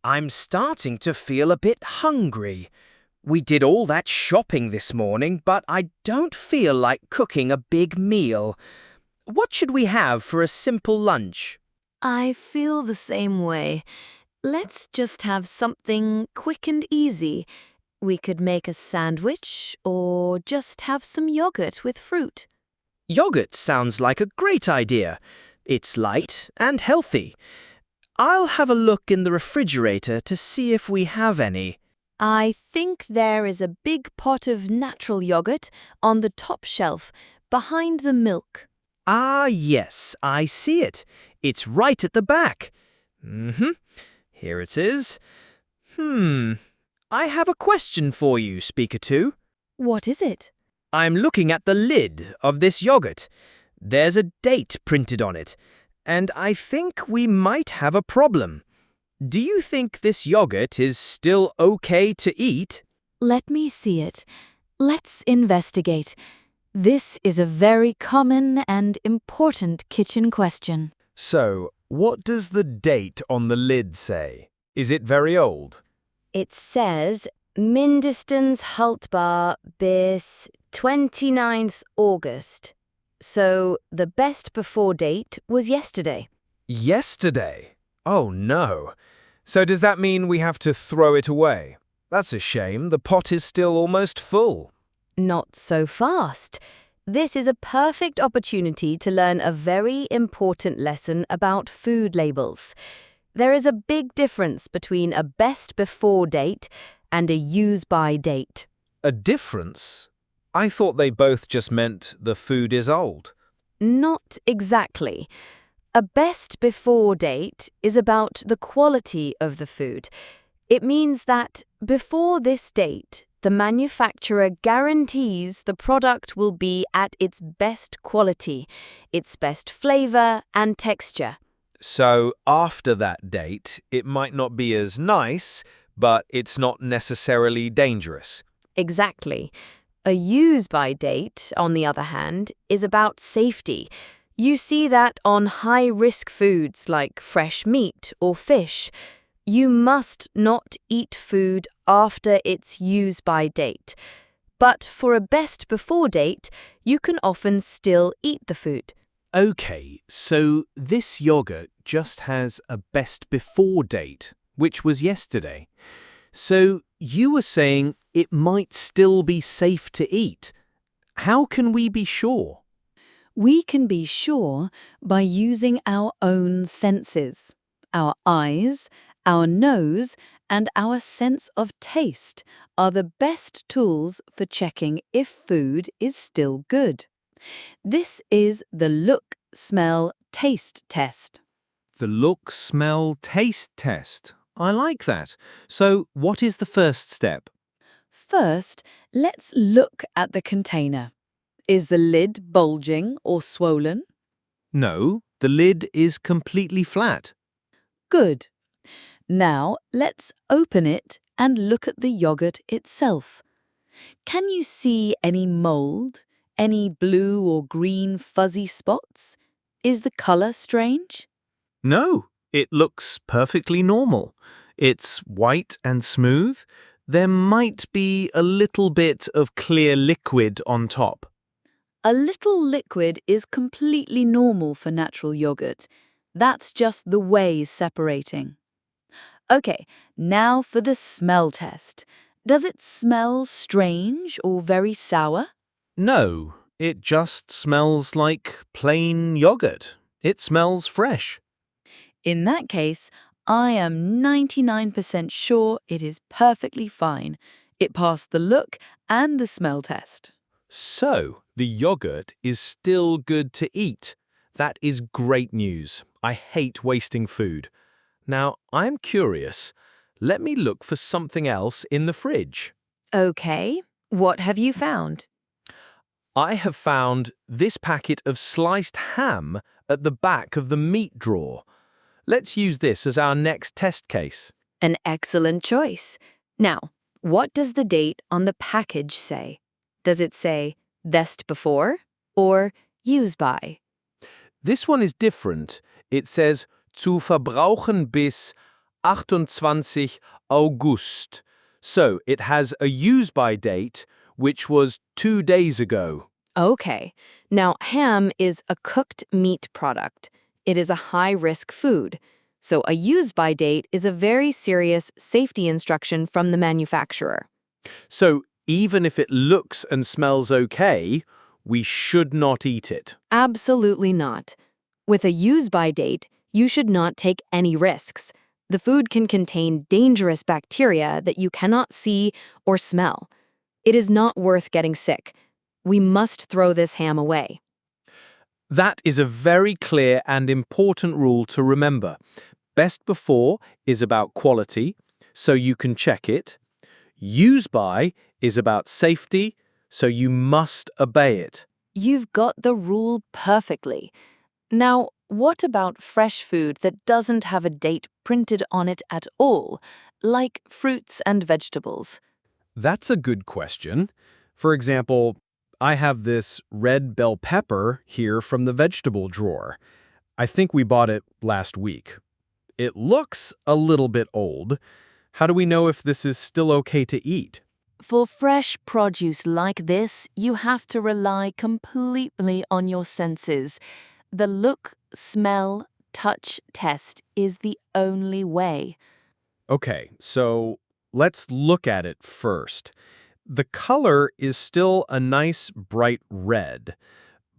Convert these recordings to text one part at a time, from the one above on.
I'm starting to feel a bit hungry. We did all that shopping this morning, but I don't feel like cooking a big meal. What should we have for a simple lunch? I feel the same way. Let's just have something quick and easy. We could make a sandwich or just have some yogurt with fruit. Yogurt sounds like a great idea. It's light and healthy. I'll have a look in the refrigerator to see if we have any. I think there is a big pot of natural yogurt on the top shelf behind the milk. Ah, yes, I see it. It's right at the back. Here it is. I have a question for you, Speaker 2. What is it? I'm looking at the lid of this yogurt. There's a date printed on it, and I think we might have a problem. Do you think this yogurt is still okay to eat? Let me see it. Let's investigate. This is a very common and important kitchen question. So, what does the date on the lid say? Is it very old? It says Mindestens haltbar bis 29th August. So the best before date was yesterday. Yesterday? Oh no. So does that mean we have to throw it away? That's a shame. The pot is still almost full. Not so fast. This is a perfect opportunity to learn a very important lesson about food labels. There is a big difference between a best before date and a use by date. A difference? I thought they both just meant the food is old. Not exactly. A best before date is about the quality of the food. It means that before this date, the manufacturer guarantees the product will be at its best quality, its best flavor and texture. So after that date, it might not be as nice, but it's not necessarily dangerous. Exactly. A use-by date, on the other hand, is about safety. You see that on high-risk foods like fresh meat or fish. You must not eat food after its use-by date. But for a best before date, you can often still eat the food. Okay, so this yogurt just has a best before date, which was yesterday. So you were saying it might still be safe to eat. How can we be sure? We can be sure by using our own senses. Our eyes, our nose, and our sense of taste are the best tools for checking if food is still good. This is the look, smell, taste test. The look, smell, taste test. I like that. So what is the first step? First, let's look at the container. Is the lid bulging or swollen? No, the lid is completely flat. Good. Now, let's open it and look at the yogurt itself. Can you see any mold, any blue or green fuzzy spots? Is the color strange? No, it looks perfectly normal. It's white and smooth. There might be a little bit of clear liquid on top. A little liquid is completely normal for natural yogurt. That's just the whey separating. Okay, now for the smell test. Does it smell strange or very sour? No, it just smells like plain yogurt. It smells fresh. In that case, I am 99% sure it is perfectly fine. It passed the look and the smell test. So, the yogurt is still good to eat. That is great news. I hate wasting food. Now, I'm curious. Let me look for something else in the fridge. Okay, what have you found? I have found this packet of sliced ham at the back of the meat drawer. Let's use this as our next test case. An excellent choice. Now, what does the date on the package say? Does it say best before or use by? This one is different. It says zu verbrauchen bis 28 August. So it has a use-by date, which was 2 days ago. Okay. Now, ham is a cooked meat product. It is a high-risk food. So a use-by date is a very serious safety instruction from the manufacturer. So even if it looks and smells okay, we should not eat it. Absolutely not. With a use-by date, you should not take any risks. The food can contain dangerous bacteria that you cannot see or smell. It is not worth getting sick. We must throw this ham away. That is a very clear and important rule to remember. Best before is about quality, so you can check it. Use by is about safety, so you must obey it. You've got the rule perfectly. Now, what about fresh food that doesn't have a date printed on it at all, like fruits and vegetables? That's a good question. For example, I have this red bell pepper here from the vegetable drawer. I think we bought it last week. It looks a little bit old. How do we know if this is still okay to eat? For fresh produce like this, you have to rely completely on your senses. The look, smell, touch test is the only way. Okay, so let's look at it first. The color is still a nice bright red,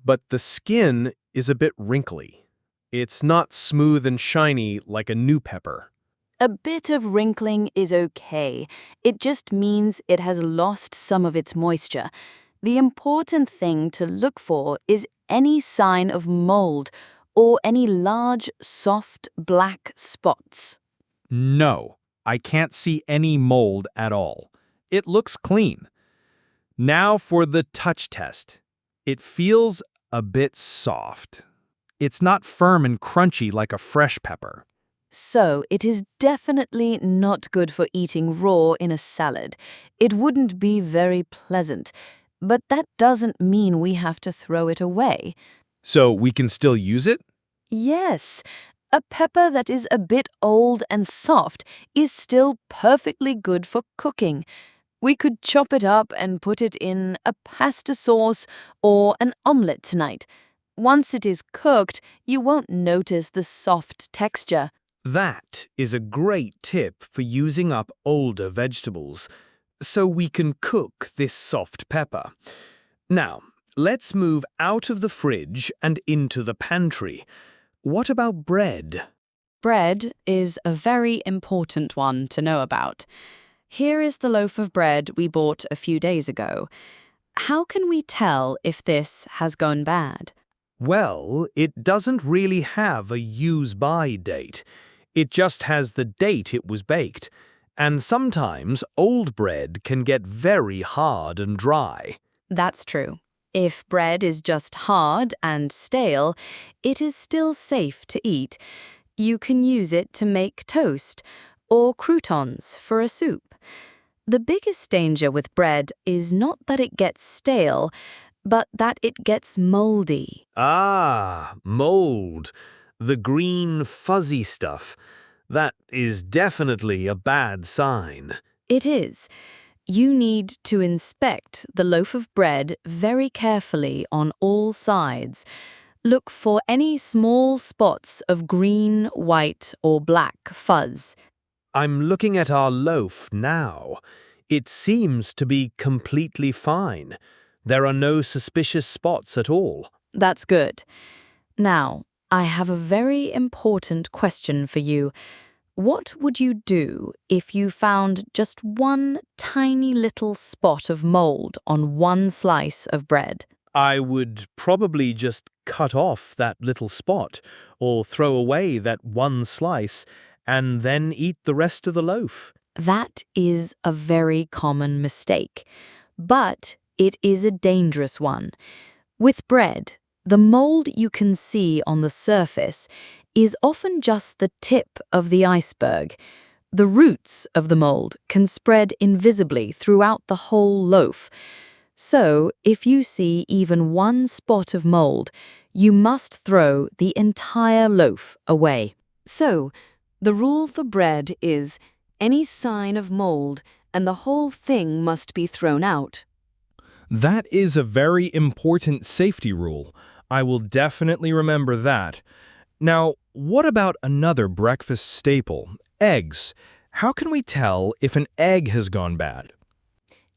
but the skin is a bit wrinkly. It's not smooth and shiny like a new pepper. A bit of wrinkling is okay. It just means it has lost some of its moisture. The important thing to look for is any sign of mold or any large, soft, black spots. No, I can't see any mold at all. It looks clean. Now for the touch test. It feels a bit soft. It's not firm and crunchy like a fresh pepper. So, it is definitely not good for eating raw in a salad. It wouldn't be very pleasant. But that doesn't mean we have to throw it away. So we can still use it? Yes, a pepper that is a bit old and soft is still perfectly good for cooking. We could chop it up and put it in a pasta sauce or an omelette tonight. Once it is cooked, you won't notice the soft texture. That is a great tip for using up older vegetables, so we can cook this soft pepper. Now, let's move out of the fridge and into the pantry. What about bread? Bread is a very important one to know about. Here is the loaf of bread we bought a few days ago. How can we tell if this has gone bad? Well, it doesn't really have a use-by date. It just has the date it was baked. And sometimes old bread can get very hard and dry. That's true. If bread is just hard and stale, it is still safe to eat. You can use it to make toast or croutons for a soup. The biggest danger with bread is not that it gets stale, but that it gets moldy. Ah, mold. The green fuzzy stuff. That is definitely a bad sign. It is. You need to inspect the loaf of bread very carefully on all sides. Look for any small spots of green, white, or black fuzz. I'm looking at our loaf now. It seems to be completely fine. There are no suspicious spots at all. That's good. Now, I have a very important question for you. What would you do if you found just one tiny little spot of mold on one slice of bread? I would probably just cut off that little spot or throw away that one slice and then eat the rest of the loaf. That is a very common mistake, but it is a dangerous one. With bread, the mold you can see on the surface is often just the tip of the iceberg. The roots of the mold can spread invisibly throughout the whole loaf. So, if you see even one spot of mold, you must throw the entire loaf away. So, The rule for bread is any sign of mold and the whole thing must be thrown out. That is a very important safety rule. I will definitely remember that. Now, what about another breakfast staple, eggs? How can we tell if an egg has gone bad?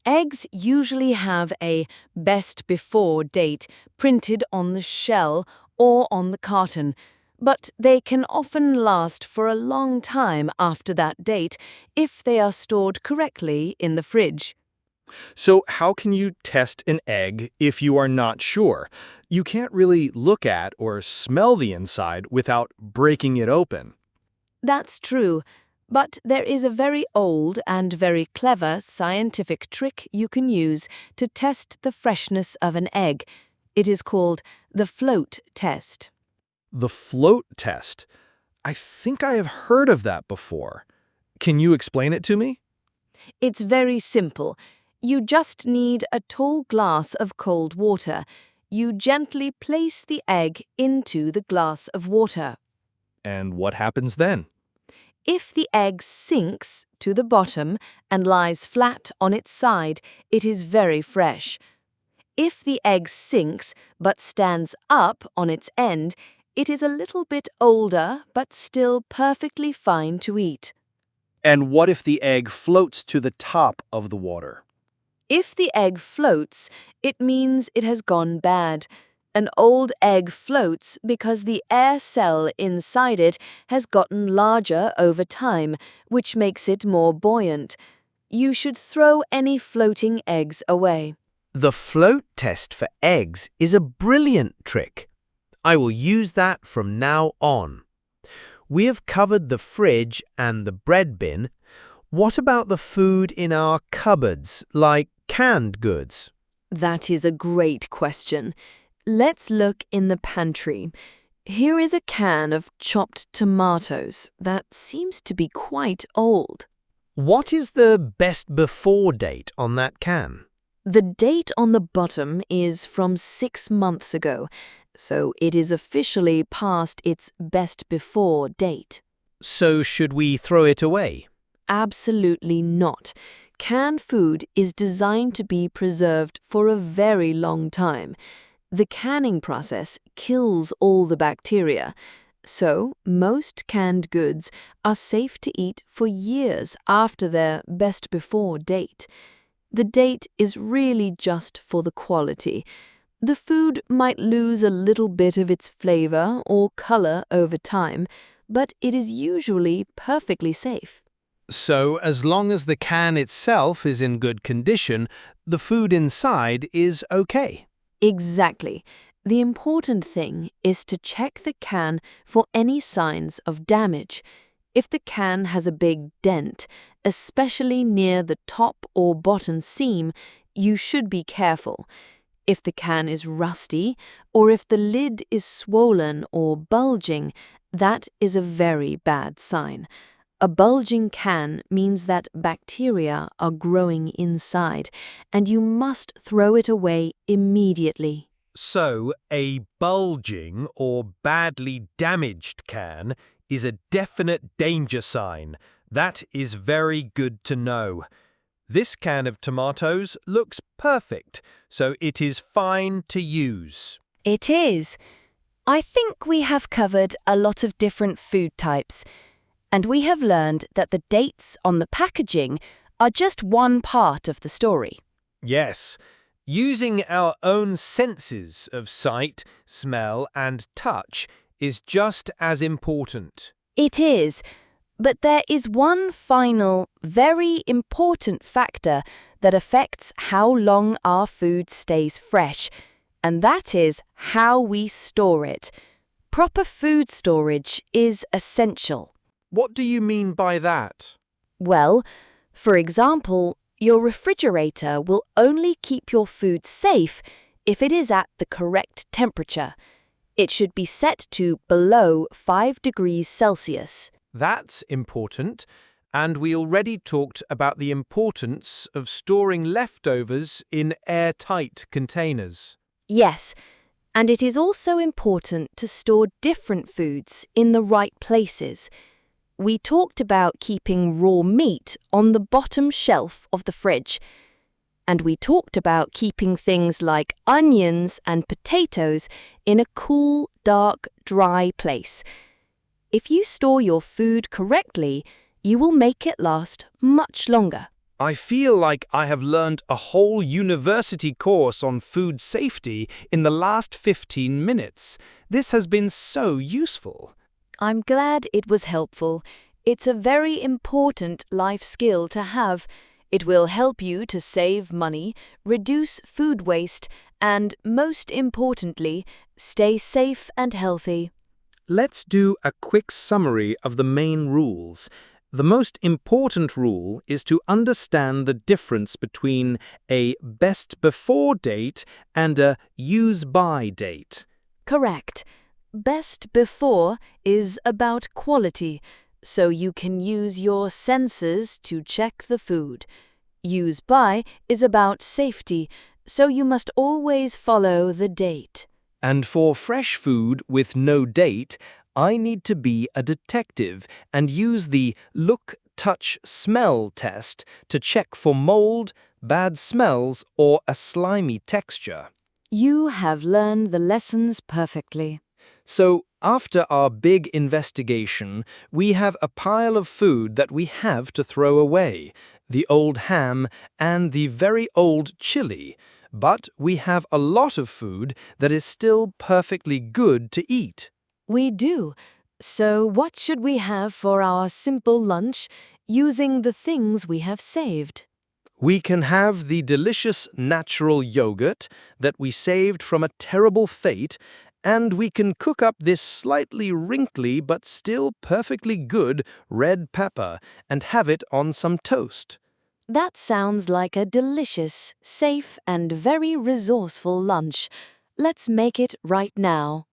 Eggs usually have a best before date printed on the shell or on the carton, but they can often last for a long time after that date if they are stored correctly in the fridge. So how can you test an egg if you are not sure? You can't really look at or smell the inside without breaking it open. That's true, but there is a very old and very clever scientific trick you can use to test the freshness of an egg. It is called the float test. The float test. I think I have heard of that before. Can you explain it to me? It's very simple. You just need a tall glass of cold water. You gently place the egg into the glass of water. And what happens then? If the egg sinks to the bottom and lies flat on its side, it is very fresh. If the egg sinks but stands up on its end, it is a little bit older but still perfectly fine to eat. And what if the egg floats to the top of the water? If the egg floats, it means it has gone bad. An old egg floats because the air cell inside it has gotten larger over time, which makes it more buoyant. You should throw any floating eggs away. The float test for eggs is a brilliant trick. I will use that from now on. We have covered the fridge and the bread bin. What about the food in our cupboards, like canned goods? That is a great question. Let's look in the pantry. Here is a can of chopped tomatoes that seems to be quite old. What is the best before date on that can? The date on the bottom is from 6 months ago, so it is officially past its best before date. So should we throw it away? Absolutely not. Canned food is designed to be preserved for a very long time. The canning process kills all the bacteria, so most canned goods are safe to eat for years after their best before date. The date is really just for the quality. The food might lose a little bit of its flavor or color over time, but it is usually perfectly safe. So, as long as the can itself is in good condition, the food inside is okay. Exactly. The important thing is to check the can for any signs of damage. If the can has a big dent, especially near the top or bottom seam, you should be careful. If the can is rusty, or if the lid is swollen or bulging, that is a very bad sign. A bulging can means that bacteria are growing inside, and you must throw it away immediately. So, a bulging or badly damaged can is a definite danger sign. That is very good to know. This can of tomatoes looks perfect, so it is fine to use. It is. I think we have covered a lot of different food types. And we have learned that the dates on the packaging are just one part of the story. Yes, using our own senses of sight, smell, and touch is just as important. It is, but there is one final, very important factor that affects how long our food stays fresh, and that is how we store it. Proper food storage is essential. What do you mean by that? Well, for example, your refrigerator will only keep your food safe if it is at the correct temperature. It should be set to below 5 degrees Celsius. That's important, and we already talked about the importance of storing leftovers in airtight containers. Yes, and it is also important to store different foods in the right places. We talked about keeping raw meat on the bottom shelf of the fridge. And we talked about keeping things like onions and potatoes in a cool, dark, dry place. If you store your food correctly, you will make it last much longer. I feel like I have learned a whole university course on food safety in the last 15 minutes. This has been so useful. I'm glad it was helpful. It's a very important life skill to have. It will help you to save money, reduce food waste, and, most importantly, stay safe and healthy. Let's do a quick summary of the main rules. The most important rule is to understand the difference between a best before date and a use by date. Correct. Best before is about quality, so you can use your senses to check the food. Use by is about safety, so you must always follow the date. And for fresh food with no date, I need to be a detective and use the look, touch, smell test to check for mold, bad smells, or a slimy texture. You have learned the lessons perfectly. So, after our big investigation, we have a pile of food that we have to throw away, the old ham and the very old chili. But we have a lot of food that is still perfectly good to eat. We do. So what should we have for our simple lunch using the things we have saved? We can have the delicious natural yogurt that we saved from a terrible fate, and we can cook up this slightly wrinkly but still perfectly good red pepper and have it on some toast. That sounds like a delicious, safe, and very resourceful lunch. Let's make it right now.